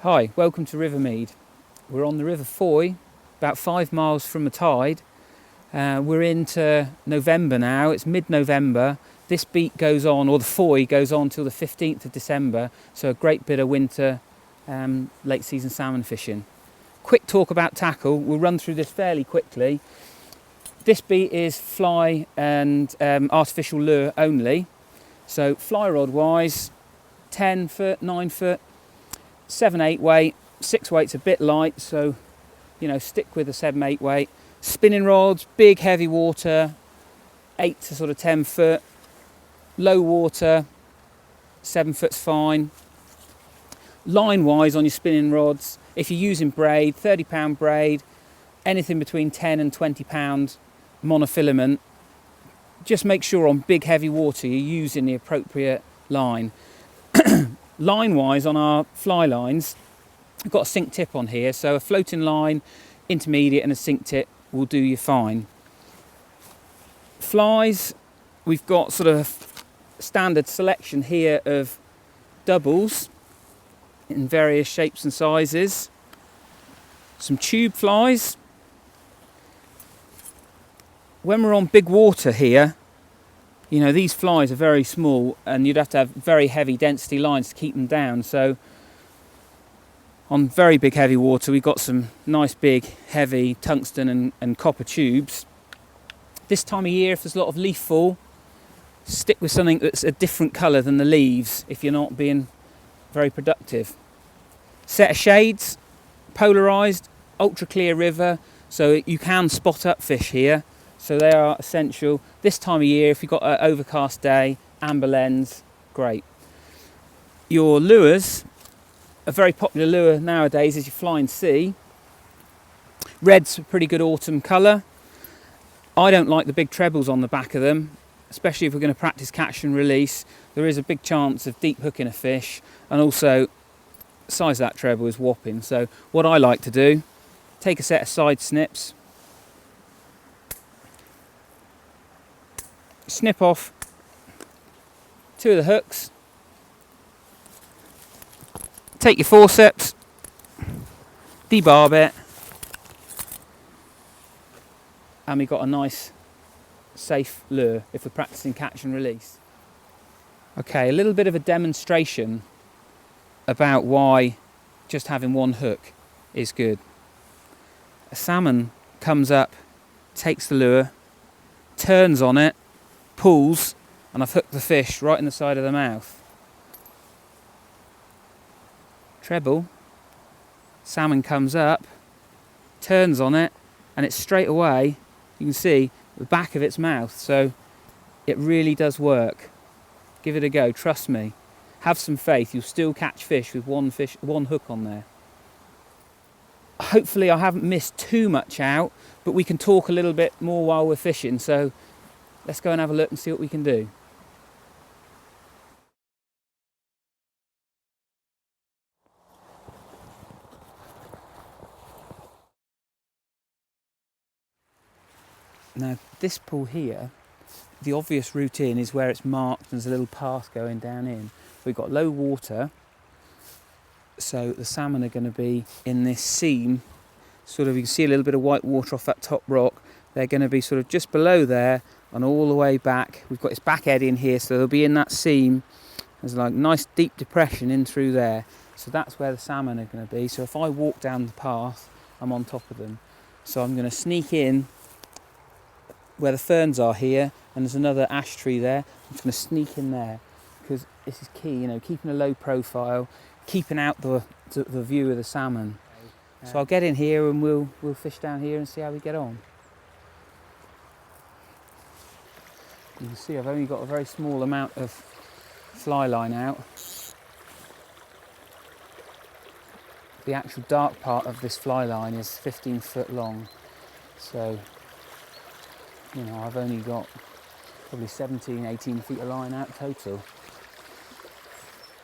Hi, welcome to Rivermead. We're on the River Fowey, about 5 miles from the tide. We're into November now, it's mid-November. This beat goes on, or the Fowey goes on till the 15th of December, so a great bit of winter late season salmon fishing. Quick talk about tackle, we'll run through this fairly quickly. This beat is fly and artificial lure only. So fly rod wise, 10 foot, 9 foot, 7/8 weight, 6 weight's a bit light, so stick with a 7/8 weight. Spinning rods, big heavy water, 8 to sort of 10 foot. Low water, 7 foot's fine. Line wise on your spinning rods, if you're using braid, 30-pound braid, anything between 10 and 20 pound monofilament. Just make sure on big heavy water you're using the appropriate line. Line wise on our fly lines, I've got a sink tip on here, so a floating line, intermediate and a sink tip will do you fine. Flies, we've got sort of standard selection here of doubles in various shapes and sizes. Some tube flies. When we're on big water here, these flies are very small and you'd have to have very heavy density lines to keep them down. So on very big heavy water, we've got some nice big heavy tungsten and copper tubes. This time of year, if there's a lot of leaf fall, stick with something that's a different colour than the leaves if you're not being very productive. Set of shades, polarised, ultra clear river, so you can spot up fish here. So they are essential. This time of year, if you've got an overcast day, amber lens, great. Your lures, a very popular lure nowadays is your flying sea. Red's a pretty good autumn colour. I don't like the big trebles on the back of them, especially if we're going to practice catch and release. There is a big chance of deep hooking a fish, and also the size of that treble is whopping. So what I like to do, take a set of side snips, snip off 2 of the hooks, take your forceps, debarb it, and we've got a nice safe lure if we're practicing catch and release. Okay, a little bit of a demonstration about why just having one hook is good. A salmon comes up, takes the lure, turns on it, pulls, and I've hooked the fish right in the side of the mouth. Treble, salmon comes up, turns on it, and it's straight away, you can see the back of its mouth, so it really does work. Give it a go, trust me. Have some faith, you'll still catch fish with one hook on there. Hopefully I haven't missed too much out, but we can talk a little bit more while we're fishing, so let's go and have a look and see what we can do. Now this pool here, the obvious route in is where it's marked and there's a little path going down in. We've got low water, so the salmon are going to be in this seam. Sort of, you can see a little bit of white water off that top rock. They're going to be sort of just below there and all the way back. We've got its back head in here, so they'll be in that seam. There's like nice deep depression in through there. So that's where the salmon are going to be. So if I walk down the path, I'm on top of them. So I'm going to sneak in where the ferns are here, and there's another ash tree there. I'm just going to sneak in there because this is key, keeping a low profile, keeping out the view of the salmon. So I'll get in here and we'll fish down here and see how we get on. You can see I've only got a very small amount of fly line out. The actual dark part of this fly line is 15 foot long, so I've only got probably 17, 18 feet of line out total.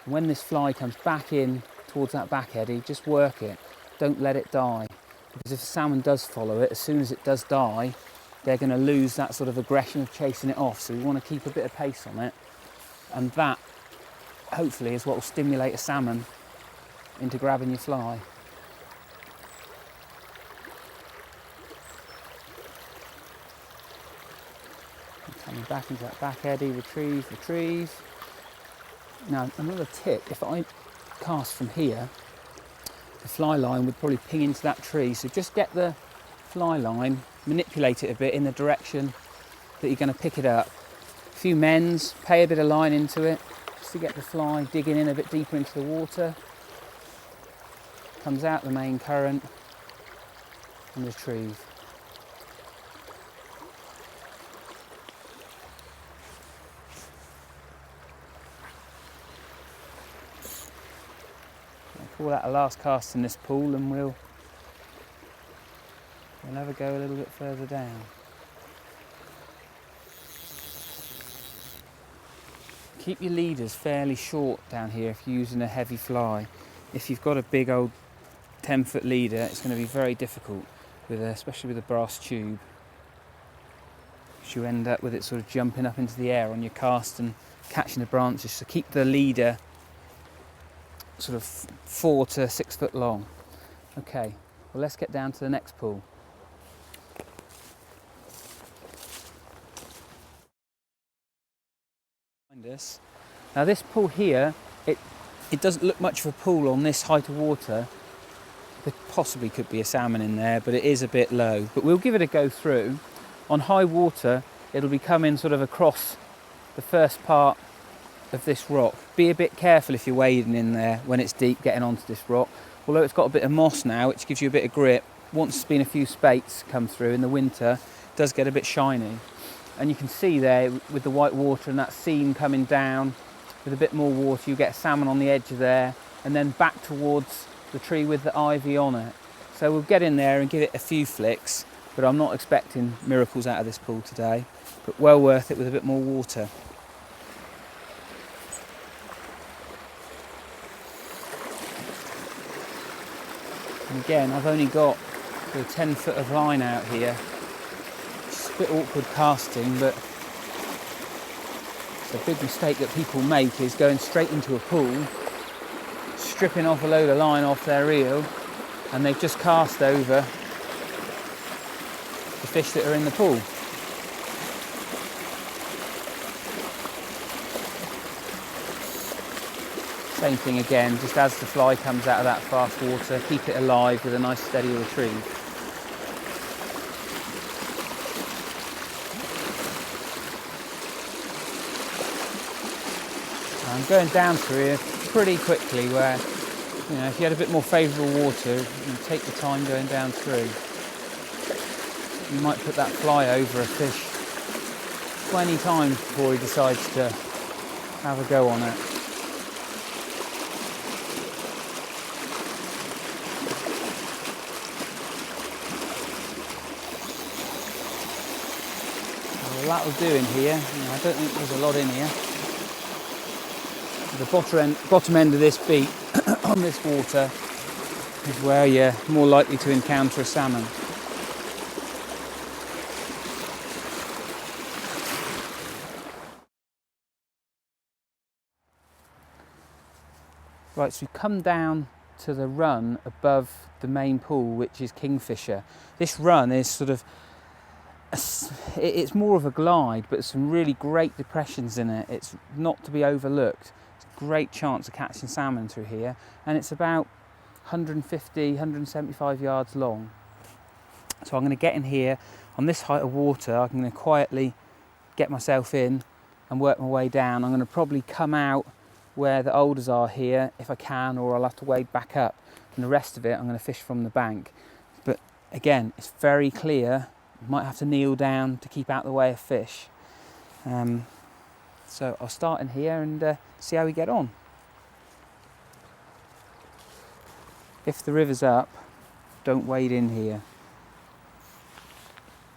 When this fly comes back in towards that back eddy, just work it, don't let it die, because if a salmon does follow it, as soon as it does die, they're going to lose that sort of aggression of chasing it off. So we want to keep a bit of pace on it, and that hopefully is what will stimulate a salmon into grabbing your fly. Coming back into that back eddy, retrieve. Now another tip, if I cast from here, the fly line would probably ping into that tree, so just get the fly line, manipulate it a bit in the direction that you're going to pick it up. A few mends, pay a bit of line into it, just to get the fly digging in a bit deeper into the water. Comes out the main current and retrieve. I'll call that a last cast in this pool, and we'll have a go a little bit further down. Keep your leaders fairly short down here if you're using a heavy fly. If you've got a big old 10-foot leader, it's going to be very difficult, especially with a brass tube. You end up with it sort of jumping up into the air on your cast and catching the branches. So keep the leader sort of 4 to 6 foot long. Okay, well let's get down to the next pool. Now this pool here, it doesn't look much of a pool on this height of water. There possibly could be a salmon in there, but it is a bit low. But we'll give it a go through. On high water, it'll be coming sort of across the first part of this rock. Be a bit careful if you're wading in there when it's deep, getting onto this rock. Although it's got a bit of moss now, which gives you a bit of grip. Once there's been a few spates come through in the winter, it does get a bit shiny. And you can see there with the white water and that seam coming down, with a bit more water, you get a salmon on the edge of there, and then back towards the tree with the ivy on it. So we'll get in there and give it a few flicks, but I'm not expecting miracles out of this pool today, but well worth it with a bit more water. And again, I've only got sort of 10 foot of line out here. It's a bit awkward casting, but the big mistake that people make is going straight into a pool, stripping off a load of line off their reel, and they've just cast over the fish that are in the pool. Same thing again, just as the fly comes out of that fast water, keep it alive with a nice steady retrieve. I'm going down through here pretty quickly, where, you know, if you had a bit more favourable water, you take the time going down through. You might put that fly over a fish 20 times before he decides to have a go on it. Well, that'll do in here. I don't think there's a lot in here. The bottom end of this beat on this water is where you're more likely to encounter a salmon. Right, so we've come down to the run above the main pool, which is Kingfisher. This run is sort of, it's more of a glide, but some really great depressions in it. It's not to be overlooked. Great chance of catching salmon through here, and it's about 150, 175 yards long. So I'm going to get in here on this height of water. I'm going to quietly get myself in and work my way down. I'm going to probably come out where the alders are here if I can, or I'll have to wade back up, and the rest of it I'm going to fish from the bank. But again, it's very clear. You might have to kneel down to keep out the way of fish. So I'll start in here and see how we get on. If the river's up, don't wade in here.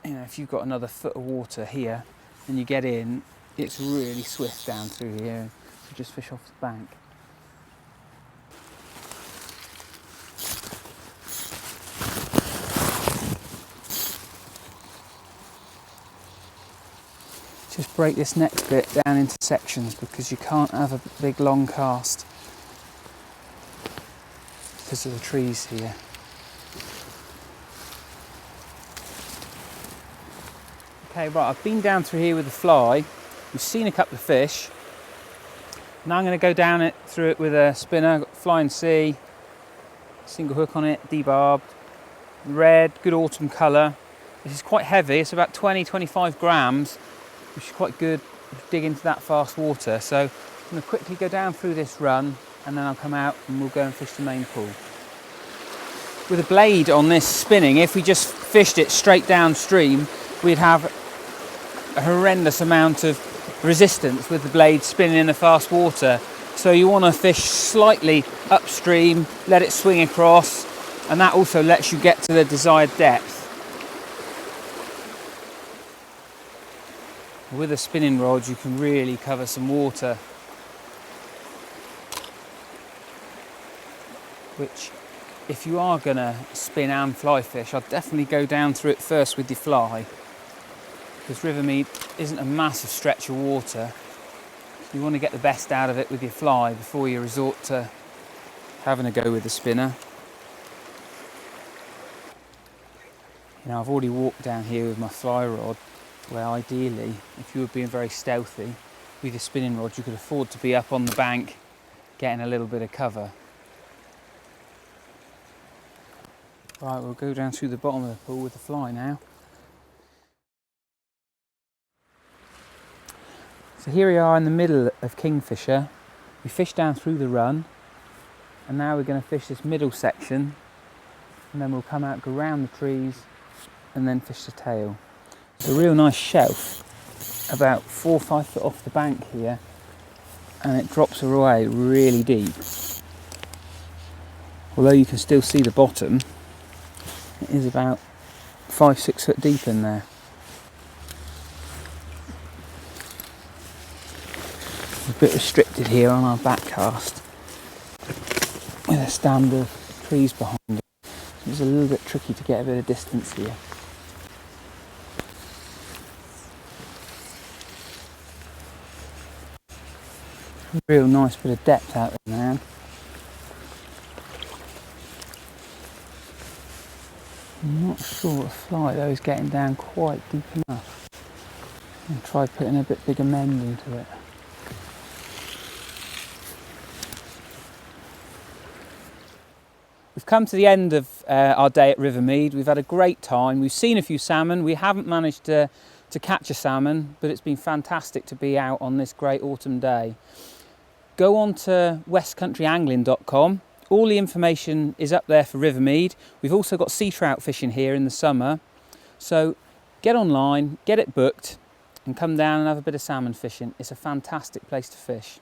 You know, if you've got another foot of water here and you get in, it's really swift down through here. So just fish off the bank. Just break this next bit down into sections because you can't have a big long cast. because of the trees here. Okay, right, I've been down through here with the fly. We've seen a couple of fish. Now I'm going to go down through it with a spinner. Got Flying C, single hook on it, debarbed, red, good autumn colour. This is quite heavy, it's about 20-25 grams, which is quite good if you dig into that fast water. So I'm going to quickly go down through this run and then I'll come out and we'll go and fish the main pool. With a blade on this spinning, if we just fished it straight downstream, we'd have a horrendous amount of resistance with the blade spinning in the fast water. So you want to fish slightly upstream, let it swing across, and that also lets you get to the desired depth. With a spinning rod you can really cover some water, which if you are going to spin and fly fish, I'd definitely go down through it first with your fly, because Rivermead isn't a massive stretch of water. You want to get the best out of it with your fly before you resort to having a go with the spinner. You know, I've already walked down here with my fly rod, where ideally, if you were being very stealthy with your spinning rod, you could afford to be up on the bank getting a little bit of cover. Right, we'll go down through the bottom of the pool with the fly now. So here we are in the middle of Kingfisher. We fished down through the run, and now we're going to fish this middle section, and then we'll come out, go round the trees, and then fish the tail. It's a real nice shelf, about 4 or 5 foot off the bank here, and it drops away really deep. Although you can still see the bottom, it is about 5-6 foot deep in there. A bit restricted here on our back cast with a stand of trees behind it. It's a little bit tricky to get a bit of distance here. Real nice bit of depth out there now. I'm not sure the fly though is getting down quite deep enough. I'll try putting a bit bigger mend into it. We've come to the end of our day at Rivermead. We've had a great time. We've seen a few salmon. We haven't managed to catch a salmon, but it's been fantastic to be out on this great autumn day. Go on to westcountryangling.com. All the information is up there for Rivermead. We've also got sea trout fishing here in the summer. So get online, get it booked, and come down and have a bit of salmon fishing. It's a fantastic place to fish.